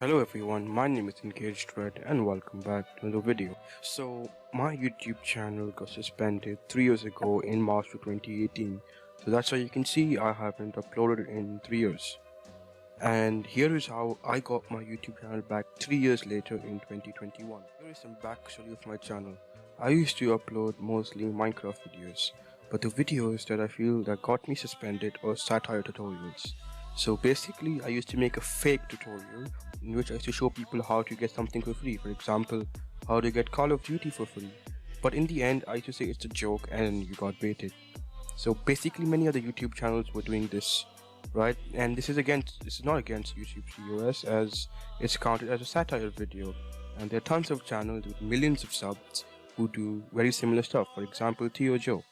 Hello everyone, my name is Engaged Red and welcome back to another video. So my YouTube channel got suspended 3 years ago in March of 2018. So that's why you can see I haven't uploaded in 3 years. And here is how I got my YouTube channel back 3 years later in 2021. Here is some backstory of my channel. I used to upload mostly Minecraft videos, but the videos that I feel that got me suspended are satire tutorials. So basically I used to make a fake tutorial in which I used to show people how to get something for free. For example, how to get Call of Duty for free. But in the end I used to say it's a joke and you got baited. So basically many other YouTube channels were doing this, right? And this is not against YouTube COS, as it's counted as a satire video. And there are tons of channels with millions of subs who do very similar stuff. For example, Theo Joe,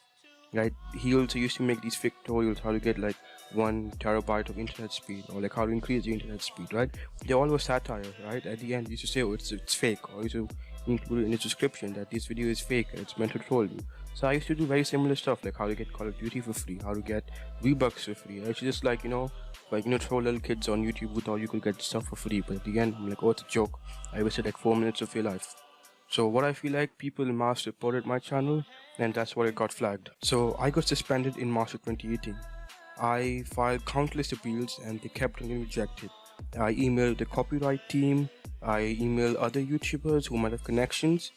right? He also used to make these fake tutorials how to get like 1 terabyte of internet speed, or like how to increase the internet speed, right? They all were satire, right? At the end you used to say, oh, it's fake, or you used to include in the description that this video is fake and it's meant to troll you. So I used to do very similar stuff, like how to get Call of Duty for free, how to get V-Bucks for free. I used to just troll little kids on YouTube who thought you could get stuff for free, but at the end I'm like, oh, it's a joke, I wasted like 4 minutes of your life. So what I feel like, people mass reported my channel and that's what it got flagged. So I got suspended in March of 2018. I filed countless appeals and they kept on getting rejected. I emailed the copyright team, I emailed other YouTubers who might have connections,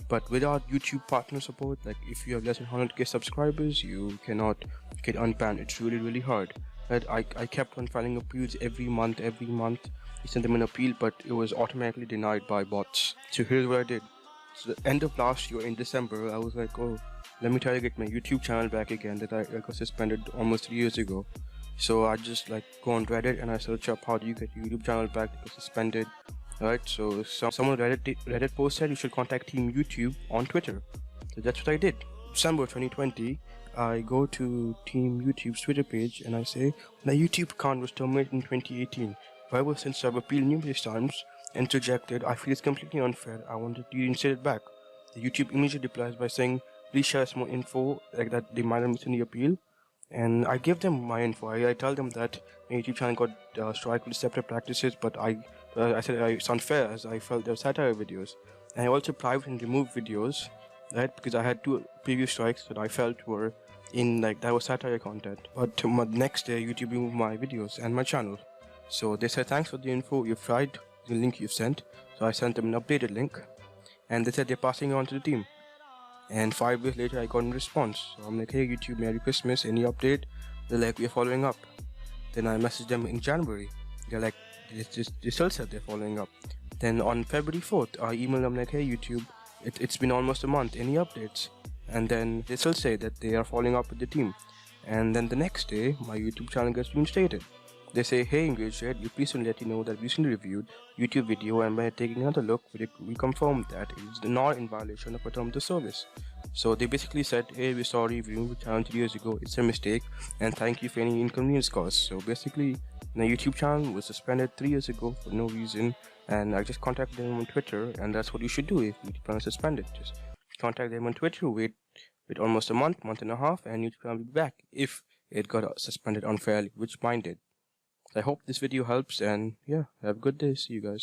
but without YouTube partner support, like if you have less than 100k subscribers, you cannot get unbanned. It's really hard. But I kept on filing appeals every month. We sent them an appeal, but it was automatically denied by bots. So here's what I did. So the end of last year in December, I was like, oh, let me try to get my YouTube channel back again that I got suspended almost 3 years ago. So I just like go on Reddit and I search up how do you get your YouTube channel back that got suspended. Right, so someone Reddit post said you should contact Team YouTube on Twitter. So that's what I did. December 2020, I go to Team YouTube's Twitter page and I say, my YouTube account was terminated in 2018. However, since I've appealed numerous times and it's rejected, I feel it's completely unfair. I want to reinstate it back. The YouTube immediately replies by saying, please share some more info, like that they might have missed in the appeal. And I give them my info. I tell them that my YouTube channel got striked with deceptive practices, but I said it's unfair as I felt they were satire videos. And I also private and removed videos, right? Because I had 2 previous strikes that I felt were in like that was satire content. But the next day, YouTube removed my videos and my channel. So they said, thanks for the info, you've tried the link you've sent. So I sent them an updated link, and they said they're passing it on to the team. And 5 days later I got a response. So I'm like, hey YouTube, Merry Christmas, any update? They're like, we're following up. Then I messaged them in January. They're like, they still said they're following up. Then on February 4th, I emailed them like, hey YouTube, it's been almost a month, any updates? And then they still say that they are following up with the team. And then the next day, my YouTube channel gets reinstated. They say, hey Engaged Red, you please let you know that we recently reviewed YouTube video and by taking another look, we confirmed that it is not in violation of a term of the service. So they basically said, hey, we're sorry, we removed the channel 3 years ago, it's a mistake, and thank you for any inconvenience caused. So basically, my YouTube channel was suspended 3 years ago for no reason, and I just contacted them on Twitter, and that's what you should do if YouTube channel is suspended. Just contact them on Twitter, wait almost a month and a half, and YouTube channel will be back if it got suspended unfairly, which mine did. I hope this video helps, and yeah, have a good day. See you guys.